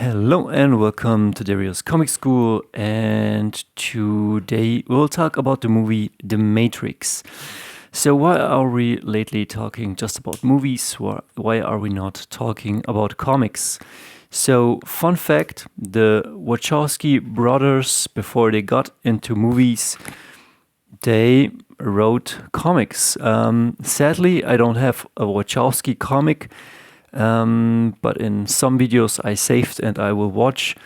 Hello and welcome to Darius Comic School, and today we'll talk about the movie The Matrix. So why are we lately talking just about movies? Why are we not talking about comics? So fun fact, the Wachowski brothers, before they got into movies, they wrote comics. Sadly, I don't have a Wachowski comic, but in some videos I saved and I will watch.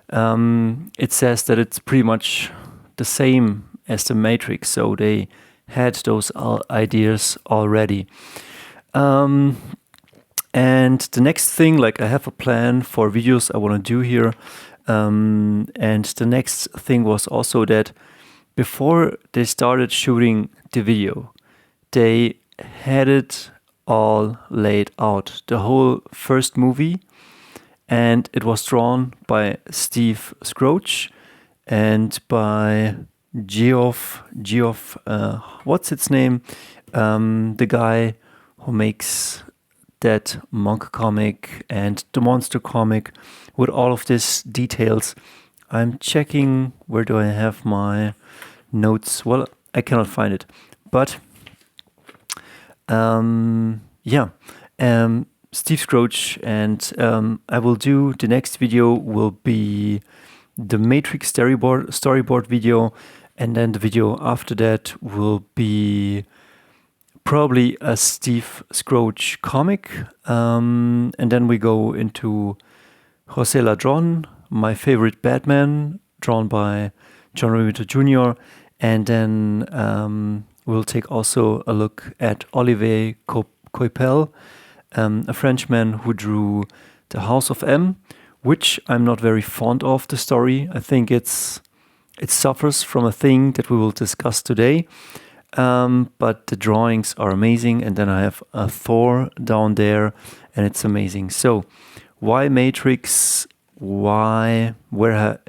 It says that it's pretty much the same as the Matrix, so they had those ideas already. And the next thing, like I have a plan for videos I want to do here. And the next thing was also that before they started shooting the video, they had it all laid out, the whole first movie, and it was drawn by Steve Scroach and by Geoff, what's its name? The guy who makes that monk comic and the monster comic with all of these details. I'm checking, where do I have my notes? Well, I cannot find it, but Steve Scroach, and I will do, the next video will be the Matrix storyboard video, and then the video after that will be probably a Steve Scroach comic, and then we go into José Ladrón, my favorite Batman, drawn by John Romita Jr., and then we'll take also a look at Olivier Coipel, a Frenchman who drew The House of M, which I'm not very fond of the story. I think it suffers from a thing that we will discuss today, but the drawings are amazing. And then I have a Thor down there, and it's amazing. So why Matrix? Where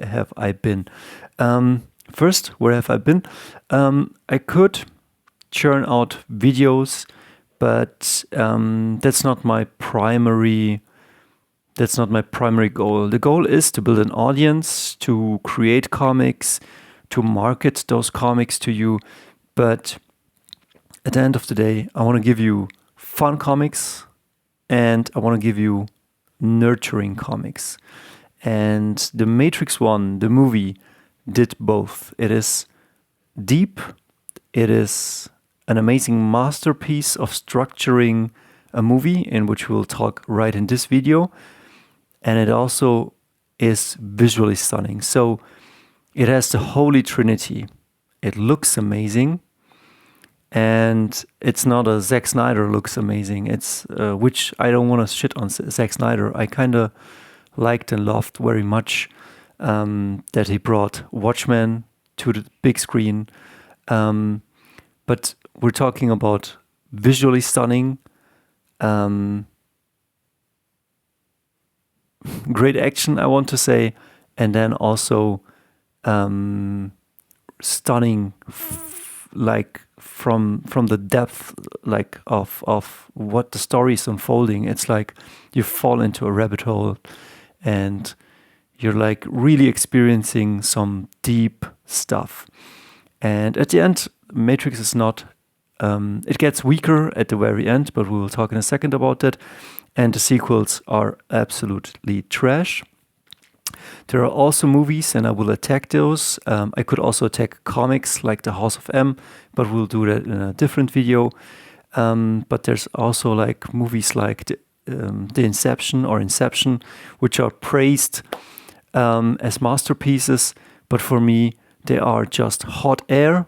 have I been? First, where have I been? I could churn out videos, but that's not my primary goal. The goal is to build an audience, to create comics, to market those comics to you. But at the end of the day, I want to give you fun comics, and I want to give you nurturing comics. And The Matrix 1, the movie, did both. It is deep. It is an amazing masterpiece of structuring a movie, in which we'll talk right in this video. And it also is visually stunning. So it has the holy trinity. It looks amazing. And it's not a Zack Snyder looks amazing. It's which I don't want to shit on Zack Snyder. I kind of liked and loved very much that he brought Watchmen to the big screen. But we're talking about visually stunning, great action, I want to say, and then also stunning, like from the depth, like of what the story is unfolding. It's like you fall into a rabbit hole, and you're like really experiencing some deep stuff. And at the end, Matrix is not, it gets weaker at the very end, but we will talk in a second about that. And the sequels are absolutely trash. There are also movies, and I will attack those. I could also attack comics like The House of M, but we'll do that in a different video. But there's also like movies like the Inception, which are praised as masterpieces, but for me, they are just hot air,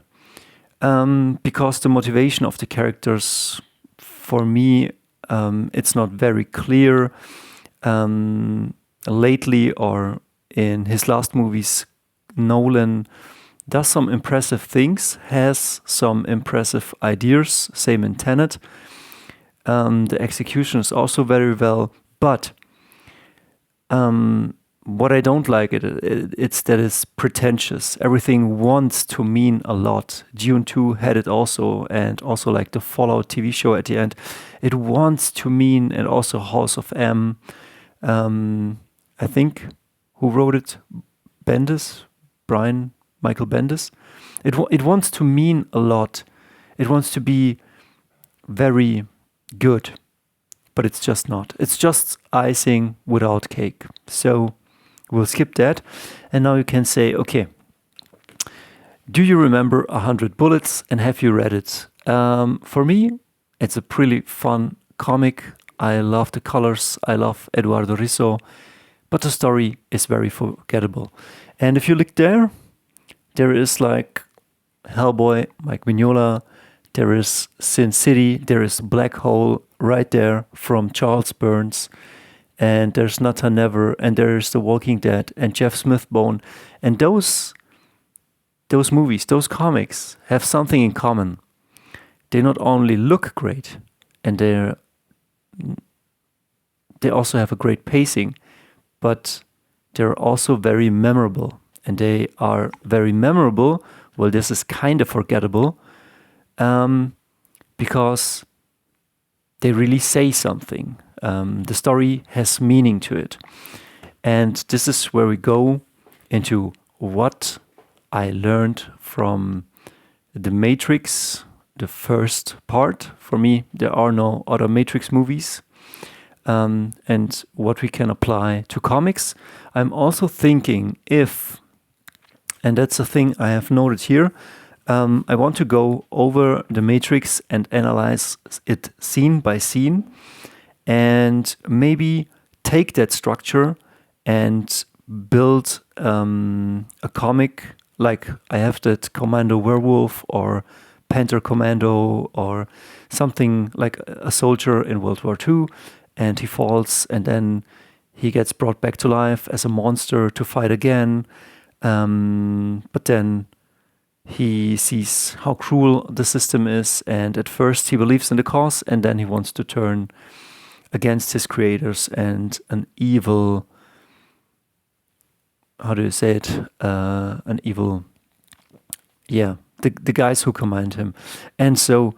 because the motivation of the characters, for me, it's not very clear. Lately, or in his last movies, Nolan does some impressive things, has some impressive ideas, same in Tenet. The execution is also very well, but what I don't like it's that it's pretentious. Everything wants to mean a lot. Dune 2 had it also, and also like the Fallout TV show at the end. It wants to mean, and also House of M. I think, who wrote it? Michael Bendis. It wants to mean a lot. It wants to be very good, but it's just not. It's just icing without cake. So we'll skip that. And now you can say, okay, do you remember 100 Bullets and have you read it? For me, it's a pretty fun comic. I love the colors. I love Eduardo Risso, but the story is very forgettable. And if you look there is like Hellboy, Mike Mignola, there is Sin City, there is Black Hole right there from Charles Burns, and there's Nathan Never, and there's The Walking Dead, and Jeff Smithbone, and those movies, those comics have something in common. They not only look great, and they also have a great pacing, but they're also very memorable. And they are very memorable. Well, this is kind of forgettable, because they really say something. The story has meaning to it. And this is where we go into what I learned from The Matrix, the first part. For me, there are no other Matrix movies. And what we can apply to comics. I'm also thinking if, and that's a thing I have noted here, I want to go over The Matrix and analyze it scene by scene, and maybe take that structure and build a comic like I have that Commando Werewolf or Panther Commando or something like a soldier in World War II, and he falls and then he gets brought back to life as a monster to fight again. But then he sees how cruel the system is, and at first he believes in the cause, and then he wants to turn against his creators and an evil, how do you say it? An evil, the guys who command him. And so,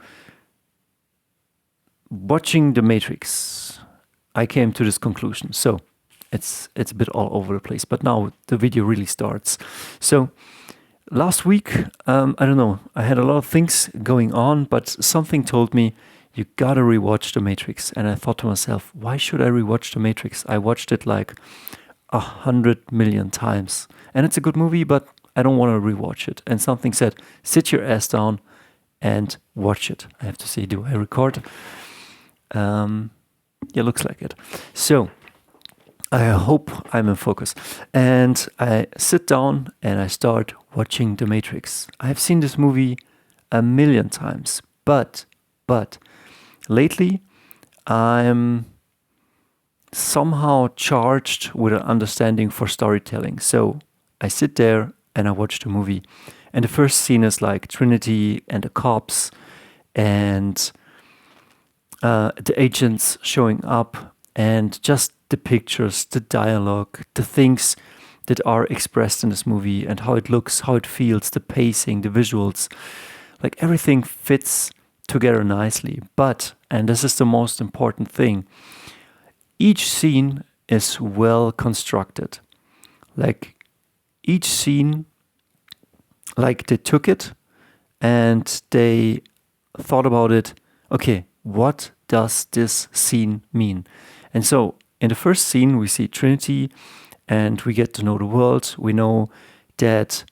watching The Matrix, I came to this conclusion. So, it's a bit all over the place, but now the video really starts. So, last week, I don't know, I had a lot of things going on, but something told me, you gotta rewatch The Matrix. And I thought to myself, why should I rewatch The Matrix? I watched it like 100 million times. And it's a good movie, but I don't want to rewatch it. And something said, sit your ass down and watch it. I have to say, do I record? Looks like it. So, I hope I'm in focus. And I sit down and I start watching The Matrix. I've seen this movie 1,000,000 times, but lately I'm somehow charged with an understanding for storytelling. So I sit there and I watch the movie. And the first scene is like Trinity and the cops and the agents showing up, and just the pictures, the dialogue, the things that are expressed in this movie and how it looks, how it feels, the pacing, the visuals, like everything fits together nicely. But, and this is the most important thing, each scene is well constructed. Like each scene, like they took it and they thought about it. Okay, what does this scene mean? And so in the first scene, we see Trinity and we get to know the world. We know that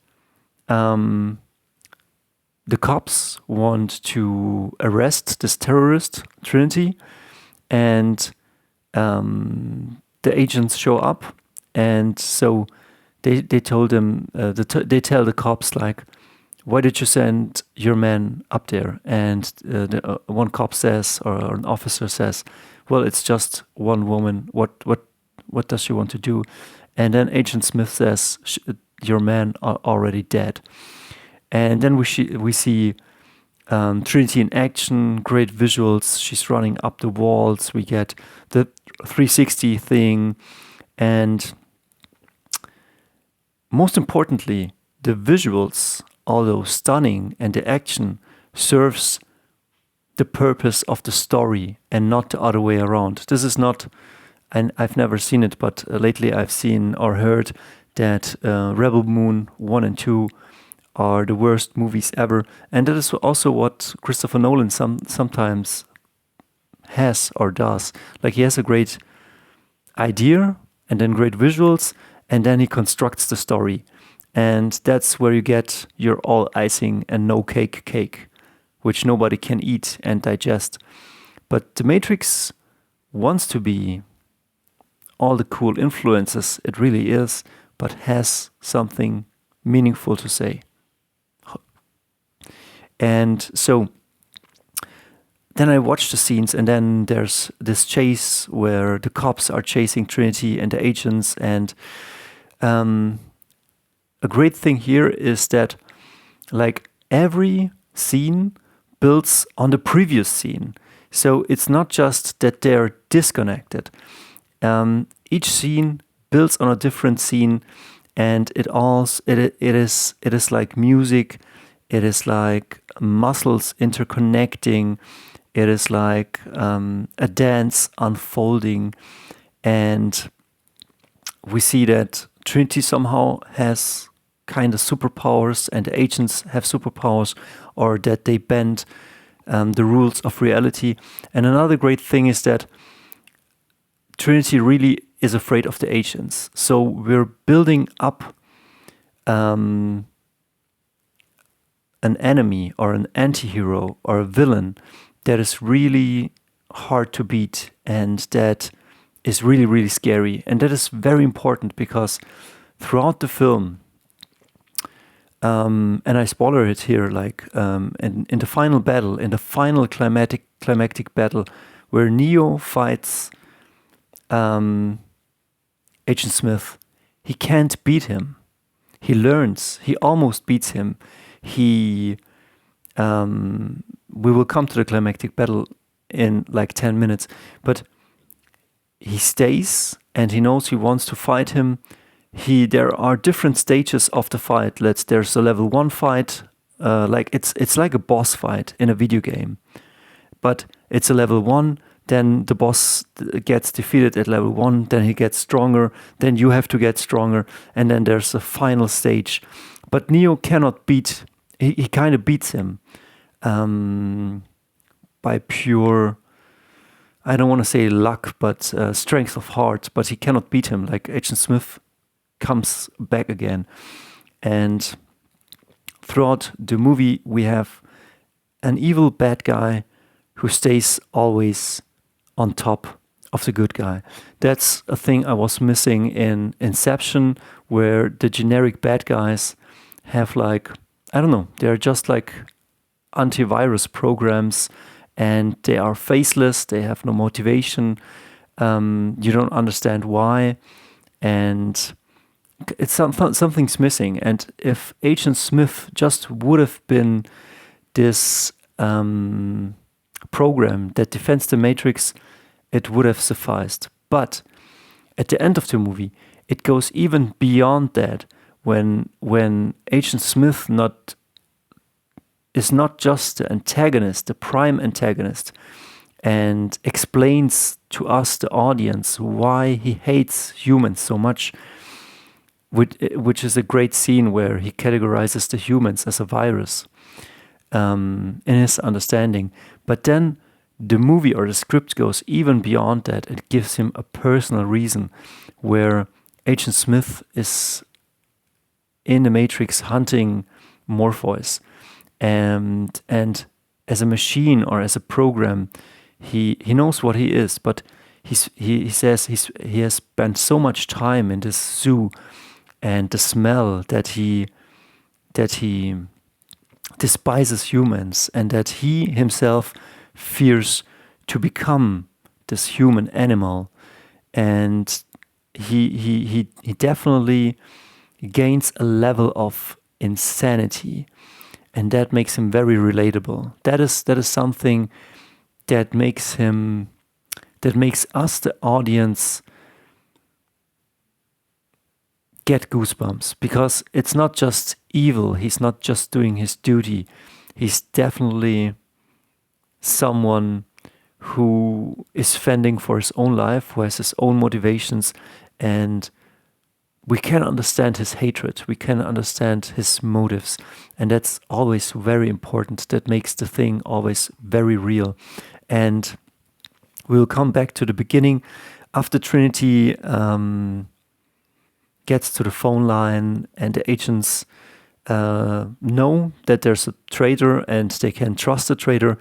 the cops want to arrest this terrorist, Trinity, and the agents show up. And so they told him, they tell the cops, like, why did you send your man up there? And one cop says, or an officer says, well, it's just one woman. What does she want to do? And then Agent Smith says, your man are already dead. And then we see Trinity in action, great visuals. She's running up the walls. We get the 360 thing. And most importantly, the visuals, although stunning, and the action serves the purpose of the story and not the other way around. This is not and I've never seen it, but lately I've seen or heard that Rebel Moon 1 and 2 are the worst movies ever. And that is also what Christopher Nolan sometimes has or does. Like, he has a great idea and then great visuals, and then he constructs the story. And that's where you get your all icing and no cake, which nobody can eat and digest. But The Matrix wants to be all the cool influences it really is, but has something meaningful to say. And so then I watched the scenes, and then there's this chase where the cops are chasing Trinity and the agents. And a great thing here is that, like, every scene builds on the previous scene. So it's not just that they're disconnected. Each scene builds on a different scene, and it is like music. It is like muscles interconnecting. It is like a dance unfolding. And we see that Trinity somehow has kind of superpowers, and the agents have superpowers, or that they bend the rules of reality. And another great thing is that Trinity really is afraid of the agents. So we're building up an enemy or an anti-hero or a villain that is really hard to beat and that is really, really scary. And that is very important because throughout the film, and I spoiler it here, like in the final battle, in the final climactic battle, where Neo fights Agent Smith, he can't beat him. He learns. He almost beats him. We will come to the climactic battle in like 10 minutes, but he stays and he knows he wants to fight him. There are different stages of the fight. There's a level 1 fight, like it's like a boss fight in a video game, but it's a level 1. Then the boss gets defeated at level 1. Then he gets stronger. Then you have to get stronger, and then there's a final stage. But Neo cannot beat. He kind of beats him by pure, I don't want to say luck, but strength of heart. But he cannot beat him. Like, Agent Smith comes back again. And throughout the movie, we have an evil bad guy who stays always on top of the good guy. That's a thing I was missing in Inception, where the generic bad guys have, like, I don't know, they're just like antivirus programs, and they are faceless, they have no motivation, you don't understand why, and it's something's missing. And if Agent Smith just would have been this program that defends the Matrix, it would have sufficed. But at the end of the movie, it goes even beyond that, when Agent Smith is not just the antagonist, the prime antagonist, and explains to us, the audience, why he hates humans so much, which is a great scene where he categorizes the humans as a virus in his understanding. But then the movie or the script goes even beyond that. It gives him a personal reason, where Agent Smith is in the Matrix hunting Morpheus, and as a machine or as a program, he knows what he is, but he says he has spent so much time in this zoo, and the smell that he despises humans, and that he himself fears to become this human animal. And he definitely gains a level of insanity, and that makes him very relatable. That is something that makes us, the audience, get goosebumps, because it's not just evil. He's not just doing his duty. He's definitely someone who is fending for his own life, who has his own motivations, and we can understand his hatred, we can understand his motives, and that's always very important. That makes the thing always very real. And we'll come back to the beginning. After Trinity gets to the phone line and the agents know that there's a traitor and they can trust the traitor,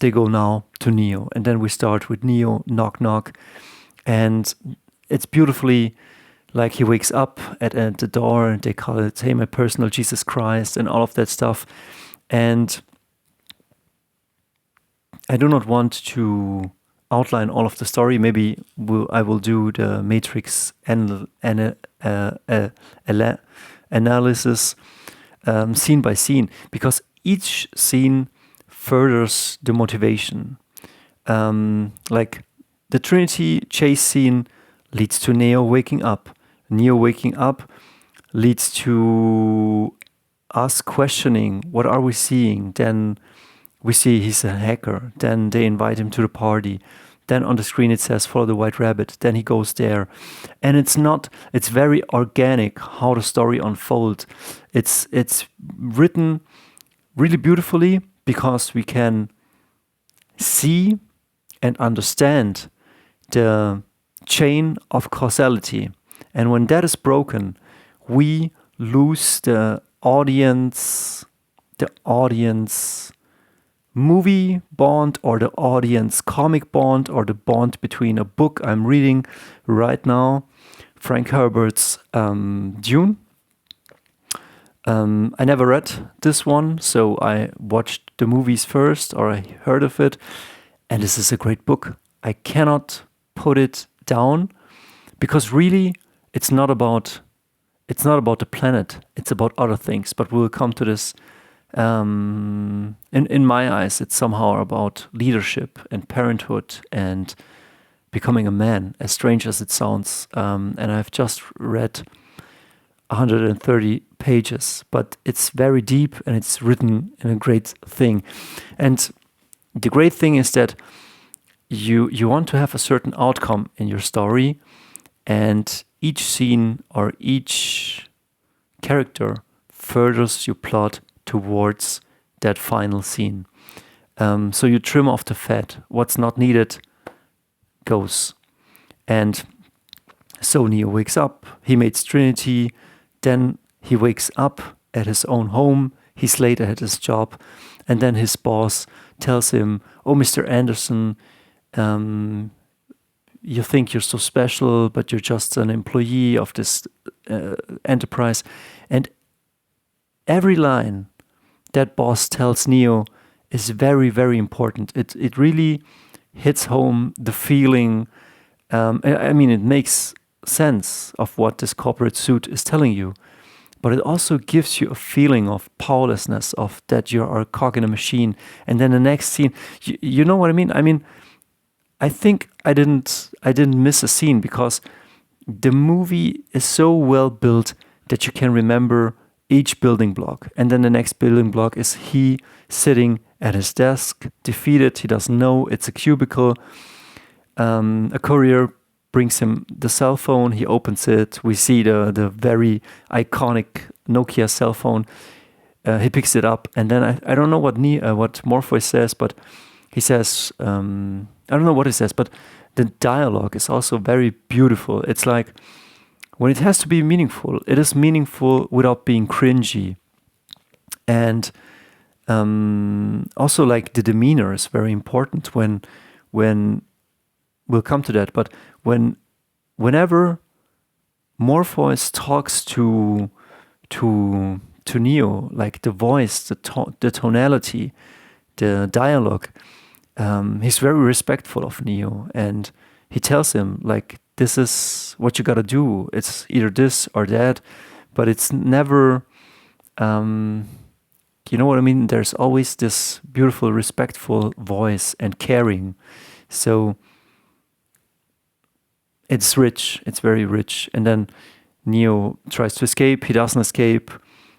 they go now to Neo. And then we start with Neo, knock, knock. And it's beautifully like he wakes up at the door and they call it, hey, my personal Jesus Christ, and all of that stuff. And I do not want to outline all of the story. Maybe I will do the Matrix analysis scene by scene, because each scene furthers the motivation. Like the Trinity chase scene leads to Neo waking up. Neo waking up leads to us questioning, what are we seeing? Then we see he's a hacker. Then they invite him to the party. Then on the screen it says, follow the white rabbit. Then he goes there. And it's very organic how the story unfolds. It's written really beautifully because we can see and understand the chain of causality. And when that is broken, we lose the audience movie bond, or the audience comic bond, or the bond between a book I'm reading right now, Frank Herbert's Dune. I never read this one, so I watched the movies first, or I heard of it, and this is a great book. I cannot put it down, because really it's not about the planet, it's about other things, but we'll come to this. In my eyes, it's somehow about leadership and parenthood and becoming a man, as strange as it sounds. And I've just read 130 pages, but it's very deep and it's written in a great thing. And the great thing is that you want to have a certain outcome in your story, and each scene or each character furthers your plot towards that final scene. So you trim off the fat. What's not needed goes. And so Neo wakes up. He meets Trinity. Then he wakes up at his own home. He's late at his job. And then his boss tells him, oh, Mr. Anderson, you think you're so special, but you're just an employee of this enterprise. And every line that boss tells Neo is very, very important. It really hits home the feeling. I mean, it makes sense of what this corporate suit is telling you, but it also gives you a feeling of powerlessness, of that you are a cog in a machine. And then the next scene, you know what I mean? I mean, I think I didn't miss a scene, because the movie is so well built that you can remember each building block. And then the next building block is he sitting at his desk, defeated. He doesn't know. It's a cubicle. A courier brings him the cell phone. He opens it. We see the very iconic Nokia cell phone. He picks it up. And then I don't know what Morpheus says, but he says, I don't know what he says, but the dialogue is also very beautiful. It's like, when it has to be meaningful, it is meaningful without being cringy. And also, like, the demeanor is very important when we'll come to that. But whenever Morpheus talks to Neo, like the voice, the tonality, the dialogue, he's very respectful of Neo, and he tells him, like, this is what you gotta do. It's either this or that, but it's never, you know what I mean? There's always this beautiful, respectful voice and caring. So it's rich. It's very rich. And then Neo tries to escape. He doesn't escape.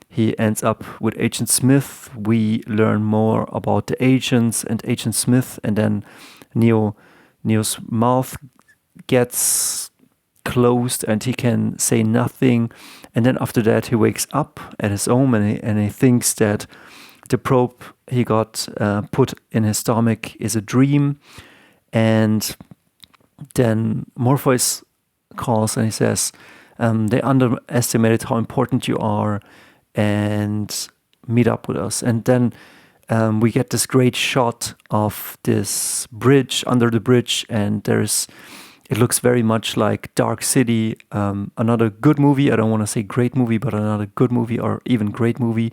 He ends up with Agent Smith. We learn more about the agents and Agent Smith, and then Neo's mouth gets closed and he can say nothing. And then after that, he wakes up at his home and he thinks that the probe he got put in his stomach is a dream. And then Morpheus calls and he says, they underestimated how important you are and meet up with us. And then we get this great shot of this bridge, under the bridge, and it looks very much like Dark City, another good movie. I don't want to say great movie, but another good movie or even great movie.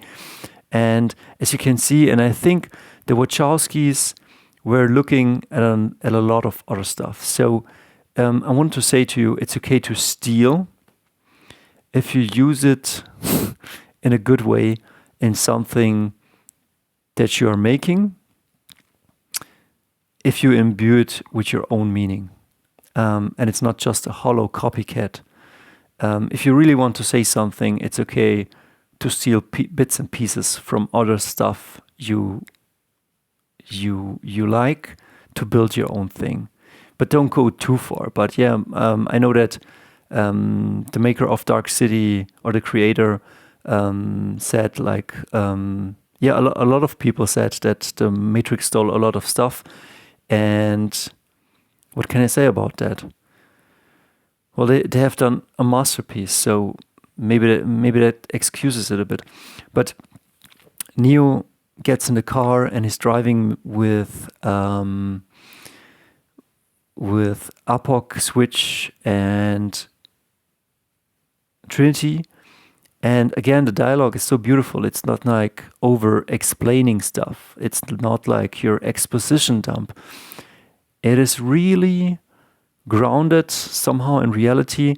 And as you can see, and I think the Wachowskis were looking at a lot of other stuff. So I want to say to you, it's okay to steal if you use it in a good way in something that you are making, if you imbue it with your own meaning. And it's not just a hollow copycat. If you really want to say something, it's okay to steal bits and pieces from other stuff you like to build your own thing. But don't go too far. But yeah, I know that the maker of Dark City, or the creator, said like, a lot of people said that the Matrix stole a lot of stuff. And what can I say about that? Well, they have done a masterpiece, so maybe that excuses it a bit. But Neo gets in the car and he's driving with Apoc, Switch, and Trinity. And again, the dialogue is so beautiful. It's not like over-explaining stuff. It's not like your exposition dump. It is really grounded somehow in reality,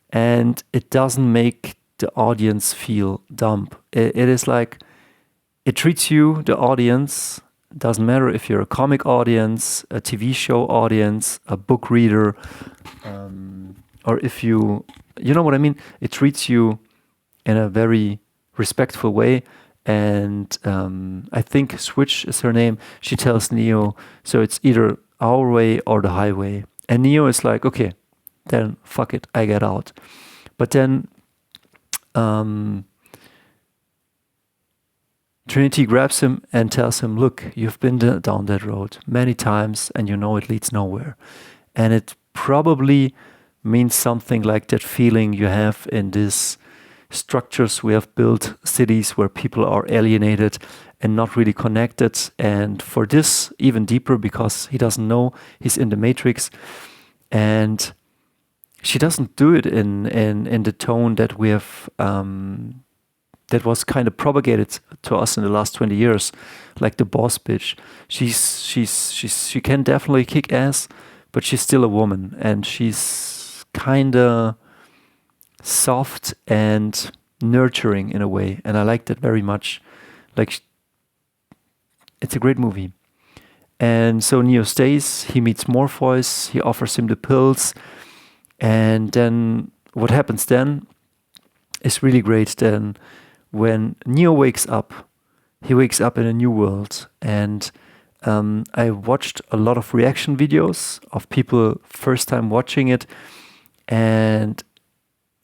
and it doesn't make the audience feel dumb. It is like, it treats you, the audience, doesn't matter if you're a comic audience, a TV show audience, a book reader, or if you know what I mean? It treats you in a very respectful way. And I think Switch is her name. She tells Neo, so it's either our way or the highway. And Neo is like, okay, then fuck it, I get out. But then Trinity grabs him and tells him, look, you've been down that road many times and you know it leads nowhere. And it probably means something like that feeling you have in these structures we have built, cities where people are alienated and not really connected. And for this, even deeper, because he doesn't know he's in the Matrix. And she doesn't do it in the tone that we have, that was kind of propagated to us in the last 20 years, like the boss bitch. She can definitely kick ass, but she's still a woman, and she's kind of soft and nurturing in a way, and I like that very much. Like, it's a great movie. And so Neo stays, he meets Morpheus, he offers him the pills, and then what happens then is really great. Then when Neo wakes up, he wakes up in a new world. And I watched a lot of reaction videos of people first time watching it, and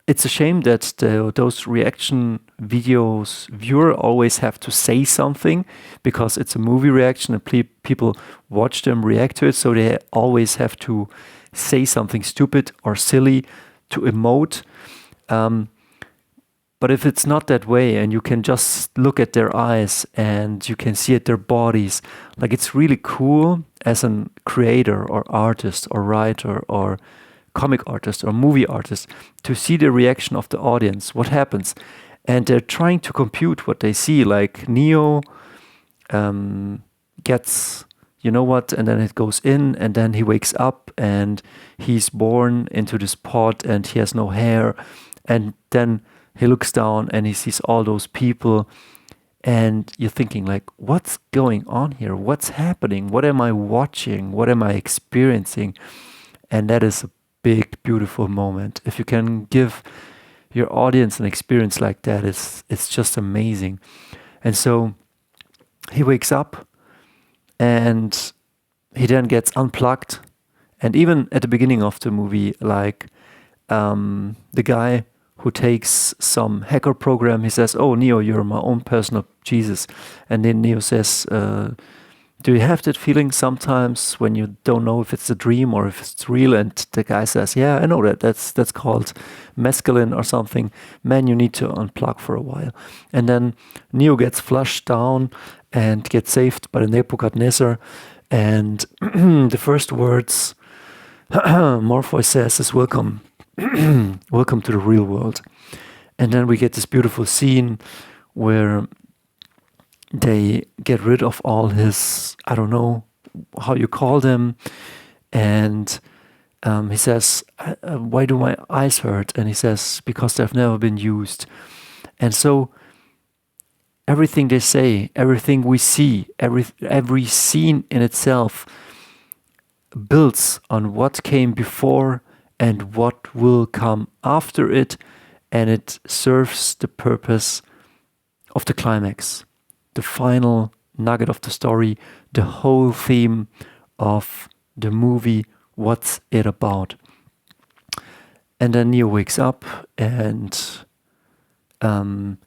it's a shame that those reaction videos viewer always have to say something, because it's a movie reaction and people watch them react to it, so they always have to say something stupid or silly to emote. But if it's not that way and you can just look at their eyes and you can see at their bodies, like, it's really cool as a creator or artist or writer or comic artist or movie artist to see the reaction of the audience, what happens. And they're trying to compute what they see. Like, Neo gets, you know what, and then it goes in, and then he wakes up and he's born into this pod and he has no hair. And then he looks down and he sees all those people, and you're thinking like, what's going on here? What's happening? What am I watching? What am I experiencing? And that is a big, beautiful moment. If you can give your audience an experience like that, it's just amazing. And so he wakes up, and he then gets unplugged. And even at the beginning of the movie, like the guy who takes some hacker program, he says, "Oh, Neo, you're my own personal Jesus." And then Neo says, "Do you have that feeling sometimes when you don't know if it's a dream or if it's real?" And the guy says, "Yeah, I know that. That's called mescaline or something. Man, you need to unplug for a while." And then Neo gets flushed down and gets saved by the Nebuchadnezzar. And the first words Morpheus says is, "Welcome, welcome to the real world." And then we get this beautiful scene where they get rid of all his, I don't know how you call them. And he says, "Why do my eyes hurt?" And he says, "Because they've never been used." And so everything they say, everything we see, every scene in itself builds on what came before and what will come after it, and it serves the purpose of the climax, the final nugget of the story, the whole theme of the movie. What's it about? And then Neo wakes up and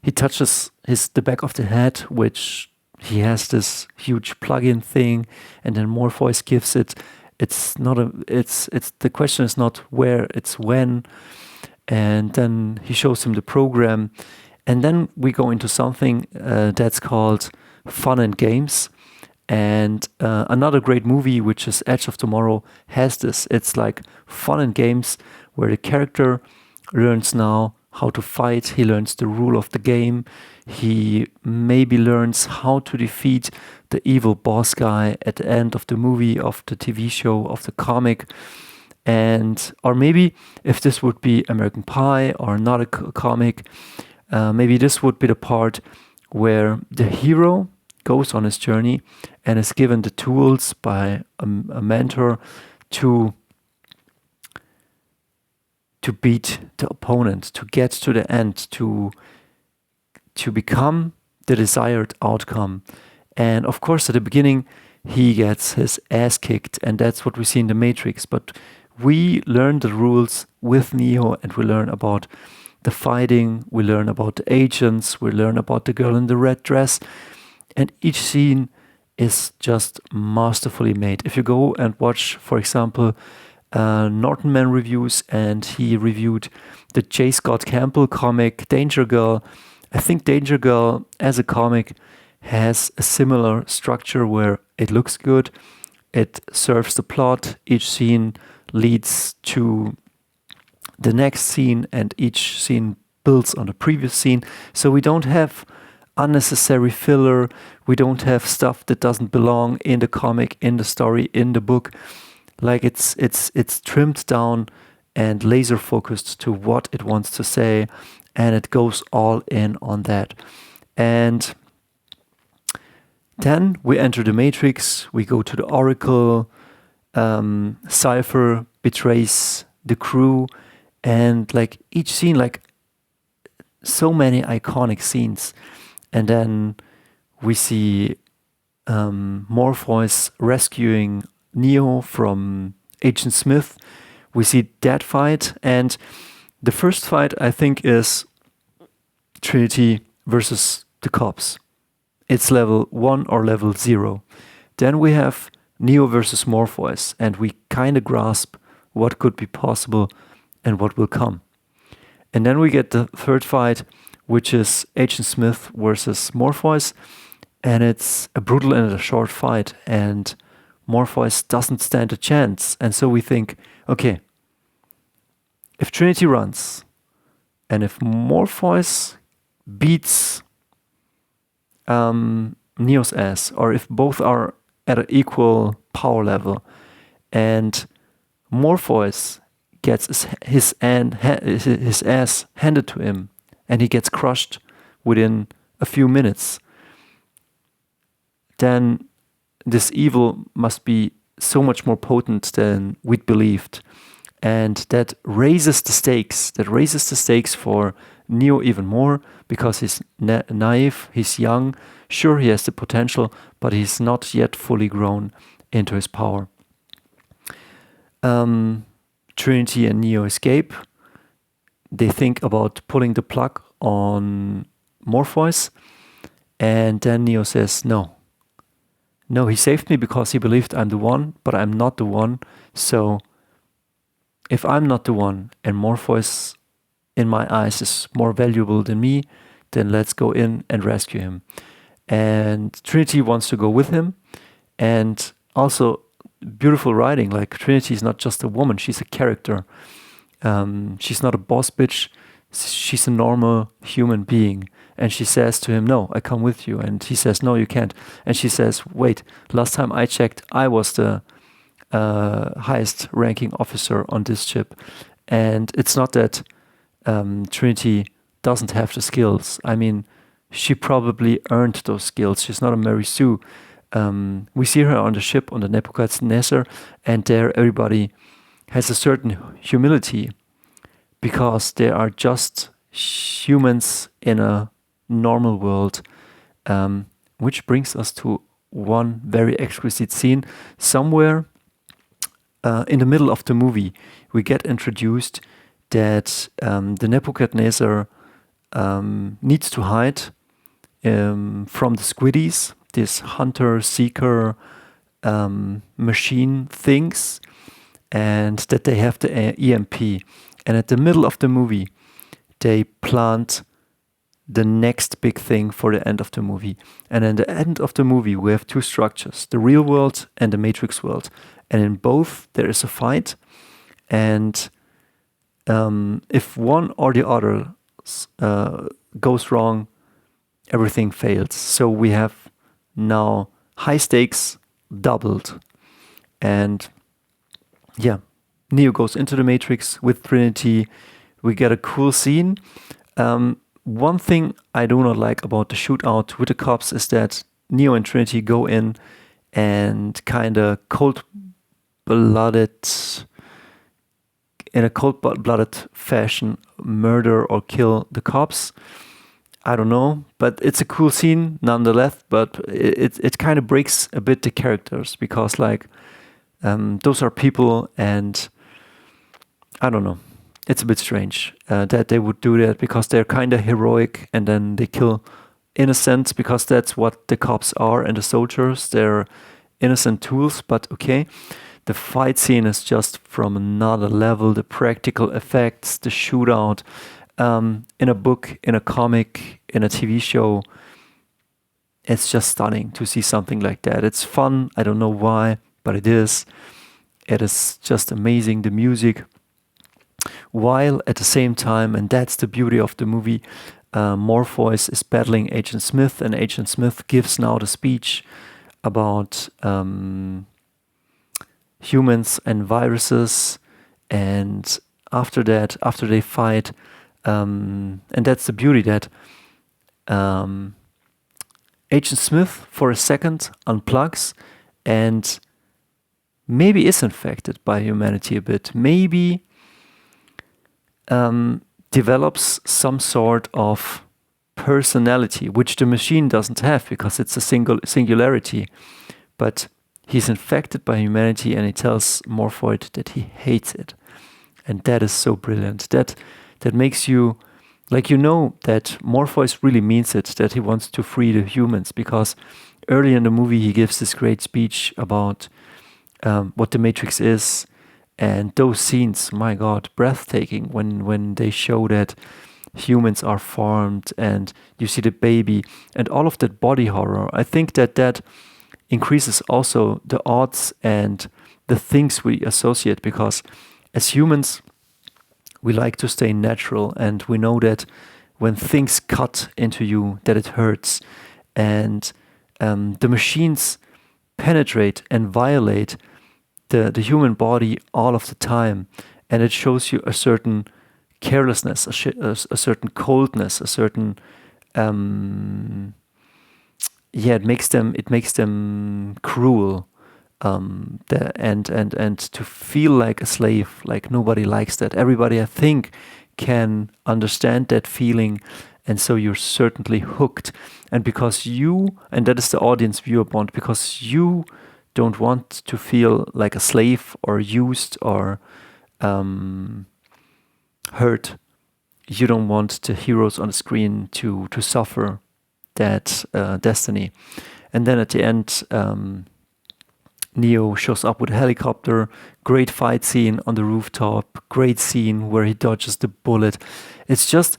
he touches the back of the head, which he has this huge plug-in thing, and then Morpheus gives it. It's not the question is not where, it's when. And then he shows him the program. And then we go into something that's called Fun and Games. And another great movie, which is Edge of Tomorrow, has this. It's like fun and games where the character learns now how to fight. He learns the rule of the game. He maybe learns how to defeat the evil boss guy at the end of the movie, of the TV show, of the comic. And or maybe if this would be American Pie or not a comic, maybe this would be the part where the hero goes on his journey and is given the tools by a mentor to beat the opponent, to get to the end, to become the desired outcome. And of course, at the beginning, he gets his ass kicked, and that's what we see in the Matrix. But we learn the rules with Neo, and we learn about the fighting, we learn about the agents, we learn about the girl in the red dress, and each scene is just masterfully made. If you go and watch, for example, Norton Man reviews, and he reviewed the J. Scott Campbell comic Danger Girl. I think Danger Girl as a comic has a similar structure where it looks good, it serves the plot, each scene leads to the next scene, and each scene builds on the previous scene. So we don't have unnecessary filler, we don't have stuff that doesn't belong in the comic, in the story, in the book. Like it's trimmed down and laser focused to what it wants to say, and it goes all in on that. And then we enter the Matrix, we go to the Oracle, Cypher betrays the crew, and like each scene, like so many iconic scenes. And then we see Morpheus rescuing Neo from Agent Smith. We see that fight, and the first fight I think is Trinity versus the cops. It's level 1 or level 0. Then we have Neo versus Morpheus, and we kind of grasp what could be possible and what will come. And then we get the third fight, which is Agent Smith versus Morpheus, and it's a brutal and a short fight, and Morpheus doesn't stand a chance. And so we think, okay, if Trinity runs, and if Morpheus beats Neo's ass, or if both are at an equal power level, and Morpheus gets his ass handed to him, and he gets crushed within a few minutes, then this evil must be so much more potent than we'd believed. And that raises the stakes. That raises the stakes for Neo even more, because he's naive, he's young. Sure, he has the potential, but he's not yet fully grown. into his power. Trinity and Neo escape. They think about pulling the plug on Morpheus, and then Neo says, no, he saved me because he believed I'm the one, but I'm not the one. So if I'm not the one and Morpheus in my eyes is more valuable than me, then let's go in and rescue him. And Trinity wants to go with him. And also beautiful writing, like Trinity is not just a woman, she's a character. She's not a boss bitch, she's a normal human being. And she says to him, no, I come with you. And he says, no, you can't. And she says, wait, last time I checked, I was the highest ranking officer on this ship. And it's not that Trinity doesn't have the skills. I mean, she probably earned those skills. She's not a Mary Sue. We see her on the ship, on the Nebuchadnezzar, and there everybody has a certain humility because they are just humans in a normal world, which brings us to one very exquisite scene. Somewhere in the middle of the movie, we get introduced that the Nebuchadnezzar needs to hide from the squiddies, this hunter-seeker machine things, and that they have the EMP. And at the middle of the movie, they plant the next big thing for the end of the movie. And in the end of the movie, we have two structures, the real world and the Matrix world. And in both, there is a fight. And if one or the other goes wrong, everything fails. So we have now high stakes doubled. And yeah, Neo goes into the Matrix with Trinity. We get a cool scene. One thing I do not like about the shootout with the cops is that Neo and Trinity go in and kind of in a cold-blooded fashion, murder or kill the cops. I don't know, but it's a cool scene nonetheless, but it kind of breaks a bit the characters because like those are people, and I don't know. It's a bit strange that they would do that because they're kind of heroic and then they kill innocents because that's what the cops are and the soldiers. They're innocent tools, but okay. The fight scene is just from another level. The practical effects, the shootout, in a book, in a comic, in a TV show. It's just stunning to see something like that. It's fun. I don't know why, but it is. It is just amazing. The music. While at the same time, and that's the beauty of the movie, Morpheus is battling Agent Smith, and Agent Smith gives now the speech about humans and viruses, and after that, after they fight, and that's the beauty that Agent Smith for a second unplugs and maybe is infected by humanity a bit, maybe develops some sort of personality, which the machine doesn't have because it's a singularity. But he's infected by humanity and he tells Morphoid that he hates it. And that is so brilliant. That makes you, like, you know that Morpheus really means it, that he wants to free the humans, because early in the movie he gives this great speech about what the Matrix is. And those scenes, my God, breathtaking when they show that humans are formed and you see the baby and all of that body horror. I think that increases also the odds and the things we associate, because as humans, we like to stay natural, and we know that when things cut into you, that it hurts. And the machines penetrate and violate the human body all of the time, and it shows you a certain carelessness, a certain coldness, a certain it makes them cruel, and to feel like a slave, like nobody likes that. Everybody, I think, can understand that feeling, and so you're certainly hooked. And because and that is the audience viewer bond, because you don't want to feel like a slave or used or hurt. You don't want the heroes on the screen to suffer that destiny. And then at the end, Neo shows up with a helicopter, great fight scene on the rooftop, great scene where he dodges the bullet. It's just,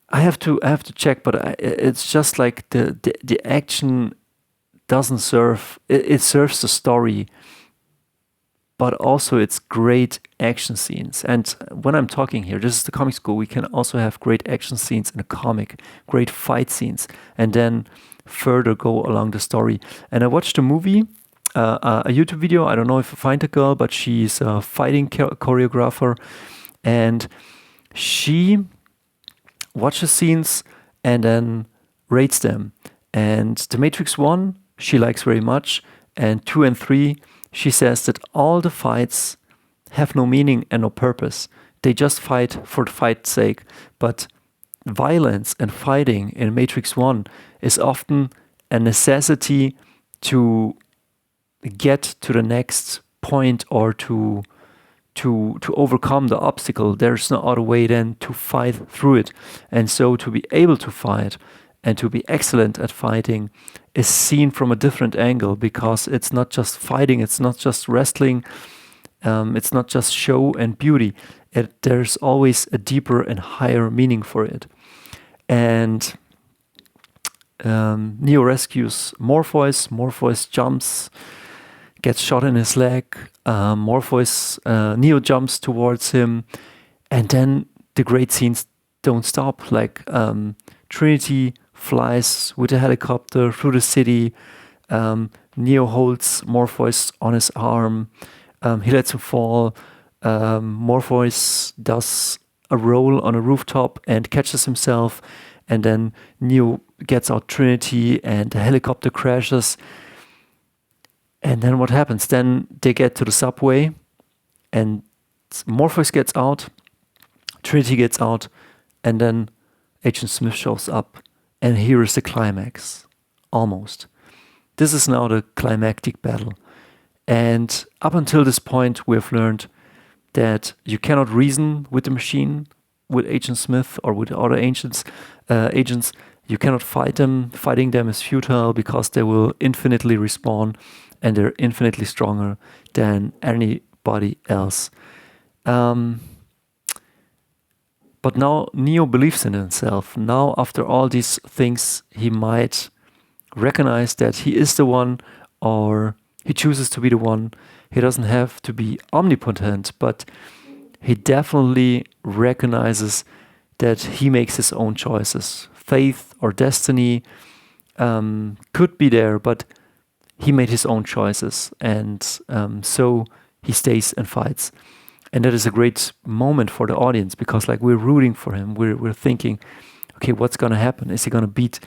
I have to check, but it's just like the action doesn't serve, it serves the story, but also it's great action scenes. And when I'm talking here, this is the comic school, we can also have great action scenes in a comic, great fight scenes, and then further go along the story. And I watched a movie, a YouTube video, I don't know if I find the girl, but she's a fighting choreographer, and she watches scenes and then rates them. And The Matrix 1, she likes very much, and 2 and 3, she says that all the fights have no meaning and no purpose. They just fight for the fight's sake. But violence and fighting in Matrix 1 is often a necessity to get to the next point or to overcome the obstacle. There's no other way than to fight through it. And so to be able to fight and to be excellent at fighting is seen from a different angle, because it's not just fighting, it's not just wrestling, it's not just show and beauty. There's always a deeper and higher meaning for it. And Neo rescues Morpheus. Morpheus jumps, gets shot in his leg. Neo jumps towards him, and then the great scenes don't stop. Like Trinity flies with a helicopter through the city. Neo holds Morpheus on his arm. He lets him fall. Morpheus does a roll on a rooftop and catches himself. And then Neo gets out Trinity and the helicopter crashes. And then what happens? Then they get to the subway and Morpheus gets out, Trinity gets out, and then Agent Smith shows up. And here is the climax, almost. This is now the climactic battle. And up until this point, we have learned that you cannot reason with the machine, with Agent Smith or with other agents. You cannot fight them. Fighting them is futile because they will infinitely respawn and they're infinitely stronger than anybody else. But now Neo believes in himself. Now, after all these things, he might recognize that he is the one, or he chooses to be the one. He doesn't have to be omnipotent, but he definitely recognizes that he makes his own choices. Faith or destiny could be there, but he made his own choices. And so he stays and fights. And that is a great moment for the audience, because like we're rooting for him. We're thinking, okay, what's going to happen? Is he going to beat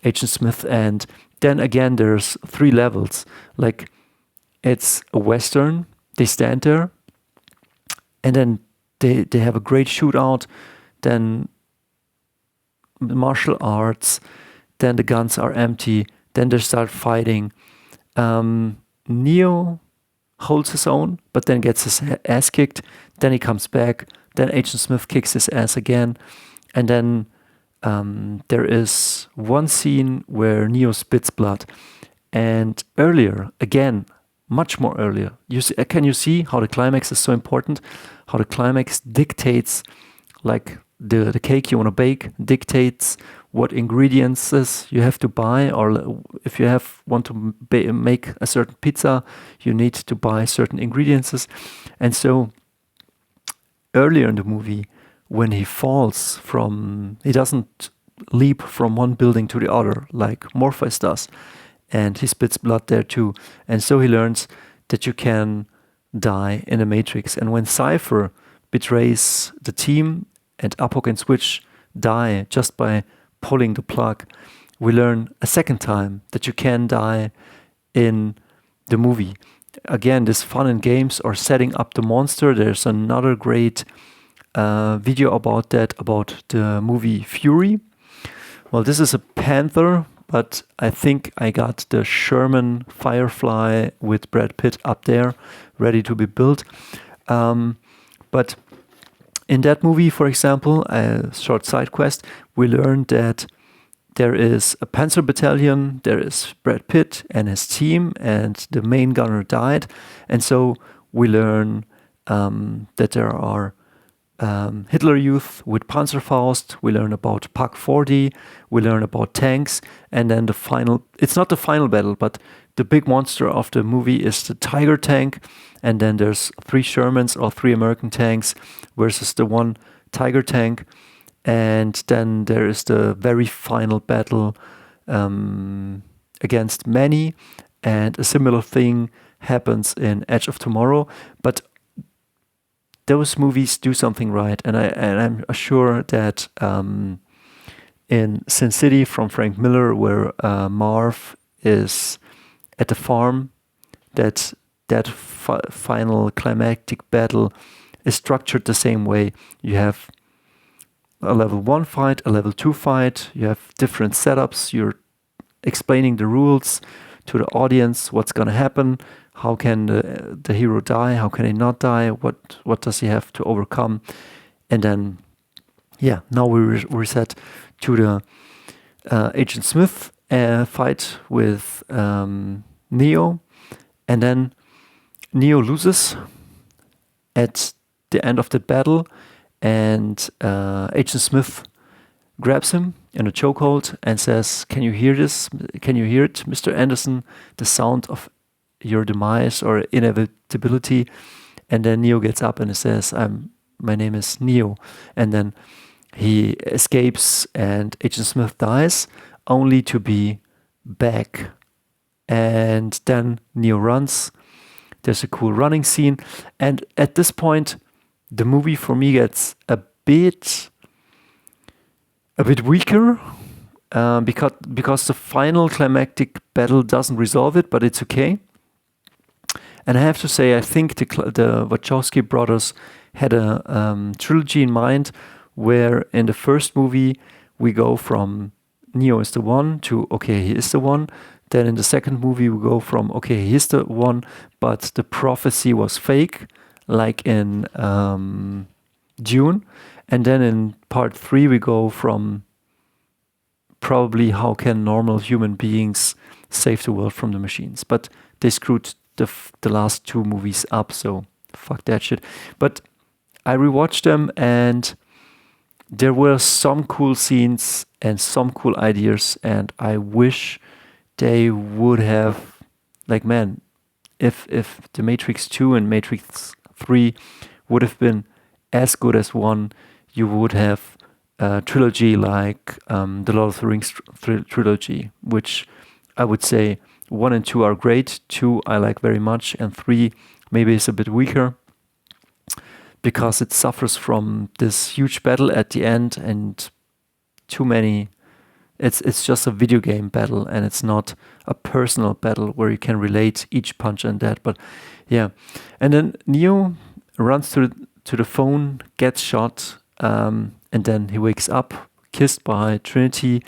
Agent Smith? And then again, there's 3 levels. Like it's a Western. They stand there and then they have a great shootout. Then martial arts. Then the guns are empty. Then they start fighting. Neo holds his own, but then gets his ass kicked. Then he comes back. Then Agent Smith kicks his ass again. And then there is one scene where Neo spits blood. And earlier, again, much more earlier, can you see how the climax is so important? How the climax dictates, like the cake you want to bake, dictates what ingredients you have to buy, or if you want to make a certain pizza, you need to buy certain ingredients. And so earlier in the movie, when he falls he doesn't leap from one building to the other like Morpheus does, and he spits blood there too. And so he learns that you can die in the Matrix. And when Cypher betrays the team and Apoc and Switch die just by pulling the plug, we learn a second time that you can die in the movie. Again, this fun and games or setting up the monster. There's another great video about that, about the movie Fury. Well, this is a panther but I think I got the Sherman Firefly with Brad Pitt up there, ready to be built. But in that movie, for example, a short side quest, we learned that there is a Panzer battalion, there is Brad Pitt and his team, and the main gunner died. And so we learn that there are Hitler Youth with Panzerfaust, we learn about Pak 40, we learn about tanks, and then it's not the final battle, but the big monster of the movie is the Tiger tank, and then there's 3 Shermans or 3 American tanks versus the 1 Tiger tank. And then there is the very final battle against Manny, and a similar thing happens in Edge of Tomorrow. But those movies do something right, and I'm sure that in Sin City from Frank Miller, where Marv is at the farm, that final climactic battle is structured the same way. You have a level 1 fight, a level 2 fight, you have different setups, you're explaining the rules to the audience, what's gonna happen, how can the hero die, how can he not die, what does he have to overcome. And then, yeah, now we reset to the Agent Smith fight with Neo, and then Neo loses at the end of the battle, and Agent Smith grabs him in a chokehold and says, "Can you hear this? Can you hear it, Mr. Anderson? The sound of your demise or inevitability." And then Neo gets up and says, "My name is Neo." And then he escapes, and Agent Smith dies, only to be back. And then Neo runs. There's a cool running scene, and at this point, the movie for me gets a bit weaker, because the final climactic battle doesn't resolve it, but it's okay. And I have to say, I think the Wachowski brothers had a trilogy in mind, where in the first movie we go from Neo is the one to okay, he is the one. Then in the second movie we go from okay, he is the one, but the prophecy was fake, like in Dune. And then in part 3 we go from probably how can normal human beings save the world from the machines. But they screwed the last 2 movies up, so fuck that shit. But I rewatched them, and there were some cool scenes and some cool ideas, and I wish they would have, like, man, if The Matrix 2 and Matrix 3 would have been as good as 1, you would have a trilogy like the Lord of the Rings trilogy, which I would say 1 and 2 are great, 2 I like very much, and 3 maybe is a bit weaker, because it suffers from this huge battle at the end and too many. It's just a video game battle, and it's not a personal battle where you can relate each punch and that. But yeah, and then Neo runs to the phone, gets shot, and then he wakes up, kissed by Trinity,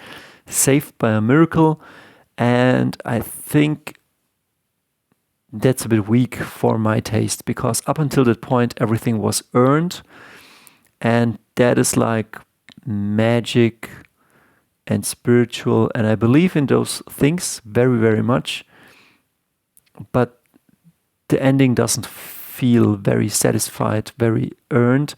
saved by a miracle. And I think that's a bit weak for my taste, because up until that point everything was earned, and that is like magic and spiritual, and I believe in those things very, very much, but the ending doesn't feel very satisfied, very earned.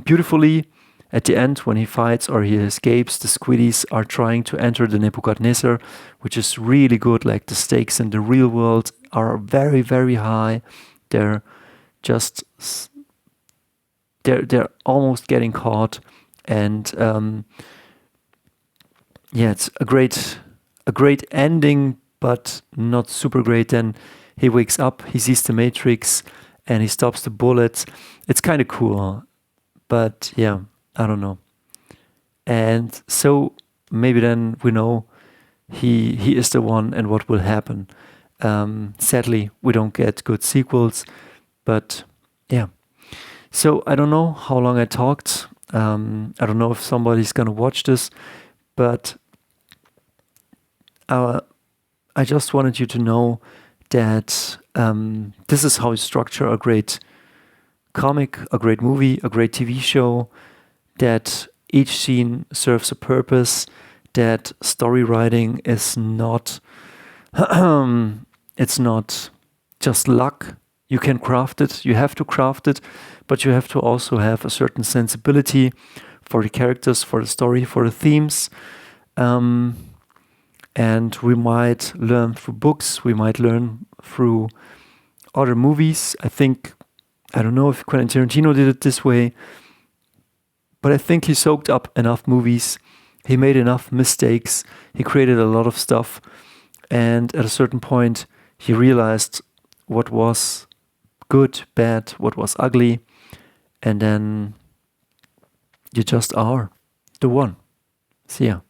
Beautifully, at the end, when he fights or he escapes, the Squiddies are trying to enter the Nebuchadnezzar, which is really good. Like, the stakes in the real world are very, very high. They're just, they're almost getting caught, and yeah, it's a great ending, but not super great. Then he wakes up, he sees the Matrix, and he stops the bullets. It's kind of cool, but yeah, I don't know. And so maybe then we know he is the one and what will happen. Sadly, we don't get good sequels, but yeah. So I don't know how long I talked. I don't know if somebody's gonna watch this, but I just wanted you to know that this is how you structure a great comic, a great movie, a great TV show, that each scene serves a purpose, that story writing is not it's not just luck. You can craft it, you have to craft it, but you have to also have a certain sensibility for the characters, for the story, for the themes. And we might learn through books, we might learn through other movies. I don't know if Quentin Tarantino did it this way, but I think he soaked up enough movies, he made enough mistakes, he created a lot of stuff, and at a certain point he realized what was good, bad, what was ugly, and then you just are the one. See ya.